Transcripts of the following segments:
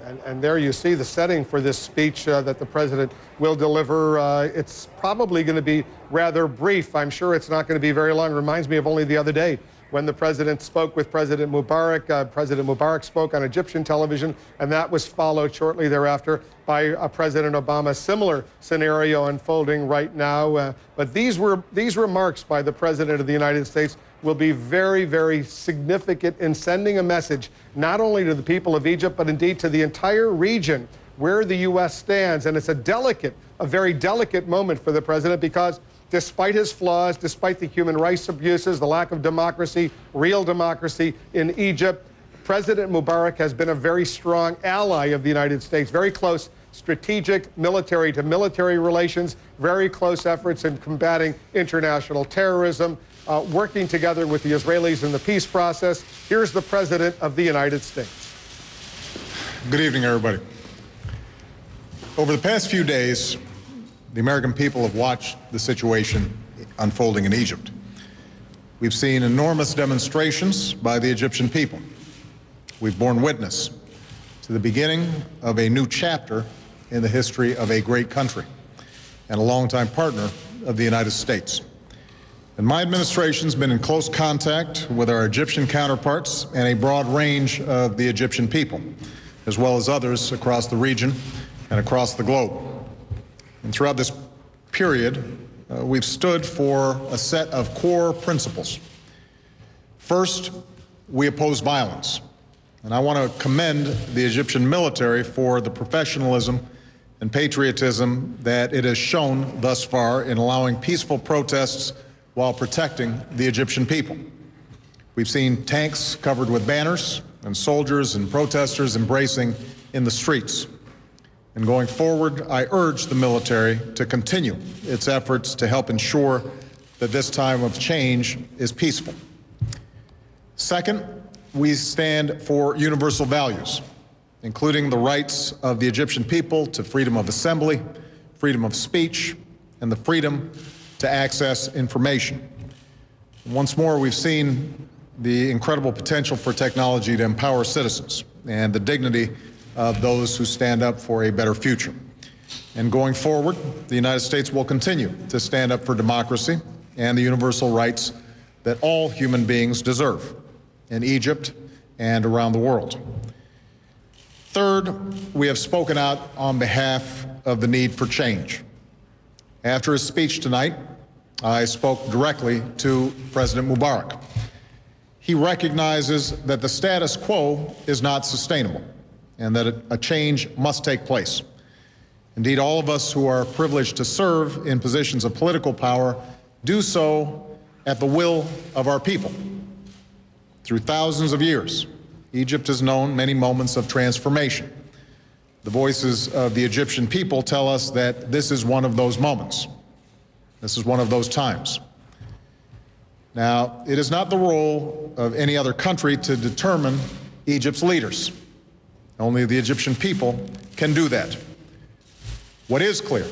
And there you see the setting for this speech that the president will deliver. It's probably going to be rather brief. I'm sure it's not going to be very long. It reminds me of only the other day when the president spoke with President Mubarak. President Mubarak spoke on Egyptian television, and that was followed shortly thereafter by President Obama. Similar scenario unfolding right now. But these remarks by the President of the United States will be very, very significant in sending a message not only to the people of Egypt, but indeed to the entire region where the U.S. stands. And it's a very delicate moment for the president, because despite his flaws, despite the human rights abuses, the lack of democracy, real democracy in Egypt, President Mubarak has been a very strong ally of the United States, very close strategic military-to-military relations, very close efforts in combating international terrorism, working together with the Israelis in the peace process. Here's the President of the United States. Good evening, everybody. Over the past few days, the American people have watched the situation unfolding in Egypt. We've seen enormous demonstrations by the Egyptian people. We've borne witness to the beginning of a new chapter in the history of a great country and a longtime partner of the United States. And my administration's been in close contact with our Egyptian counterparts and a broad range of the Egyptian people, as well as others across the region and across the globe. And throughout this period, we've stood for a set of core principles. First, we oppose violence. And I want to commend the Egyptian military for the professionalism and patriotism that it has shown thus far in allowing peaceful protests while protecting the Egyptian people. We've seen tanks covered with banners and soldiers and protesters embracing in the streets. And going forward, I urge the military to continue its efforts to help ensure that this time of change is peaceful. Second, we stand for universal values, including the rights of the Egyptian people to freedom of assembly, freedom of speech, and the freedom to access information. Once more, we've seen the incredible potential for technology to empower citizens and the dignity of those who stand up for a better future. And going forward, the United States will continue to stand up for democracy and the universal rights that all human beings deserve in Egypt and around the world. Third, we have spoken out on behalf of the need for change. After his speech tonight, I spoke directly to President Mubarak. He recognizes that the status quo is not sustainable and that a change must take place. Indeed, all of us who are privileged to serve in positions of political power do so at the will of our people. Through thousands of years, Egypt has known many moments of transformation. The voices of the Egyptian people tell us that this is one of those moments. This is one of those times. Now, it is not the role of any other country to determine Egypt's leaders. Only the Egyptian people can do that. What is clear,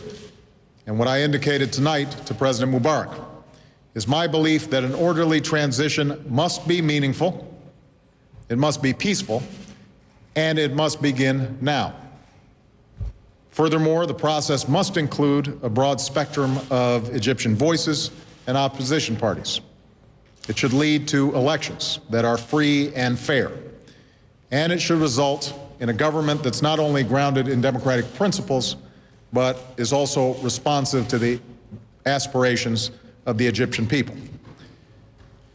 and what I indicated tonight to President Mubarak, is my belief that an orderly transition must be meaningful, it must be peaceful, and it must begin now. Furthermore, the process must include a broad spectrum of Egyptian voices and opposition parties. It should lead to elections that are free and fair, and it should result in a government that's not only grounded in democratic principles, but is also responsive to the aspirations of the Egyptian people.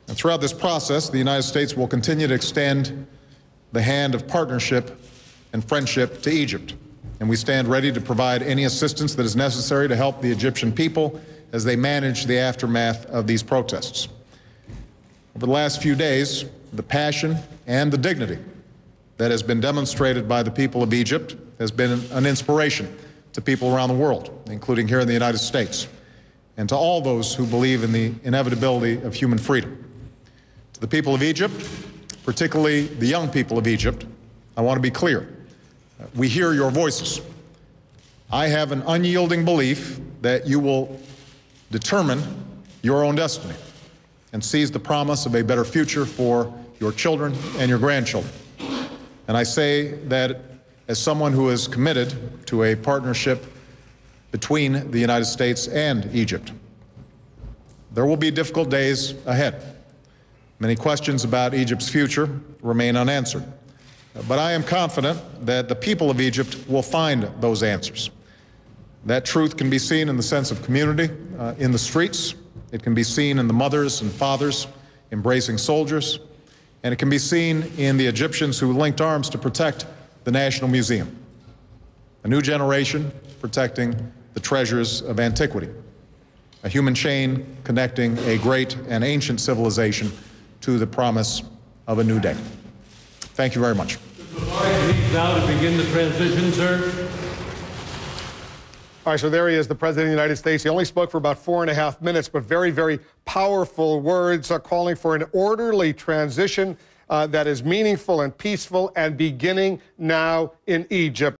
And throughout this process, the United States will continue to extend the hand of partnership and friendship to Egypt. And we stand ready to provide any assistance that is necessary to help the Egyptian people as they manage the aftermath of these protests. Over the last few days, the passion and the dignity that has been demonstrated by the people of Egypt has been an inspiration to people around the world, including here in the United States, and to all those who believe in the inevitability of human freedom. To the people of Egypt, particularly the young people of Egypt, I want to be clear. We hear your voices. I have an unyielding belief that you will determine your own destiny and seize the promise of a better future for your children and your grandchildren. And I say that as someone who is committed to a partnership between the United States and Egypt. There will be difficult days ahead. Many questions about Egypt's future remain unanswered. But I am confident that the people of Egypt will find those answers. That truth can be seen in the sense of community in the streets. It can be seen in the mothers and fathers embracing soldiers. And it can be seen in the Egyptians who linked arms to protect the National Museum. A new generation protecting the treasures of antiquity. A human chain connecting a great and ancient civilization to the promise of a new day. Thank you very much. Please now to begin the transition, sir. All right, so there he is, the President of the United States. He only spoke for about 4.5 minutes, but very, very powerful words calling for an orderly transition that is meaningful and peaceful and beginning now in Egypt.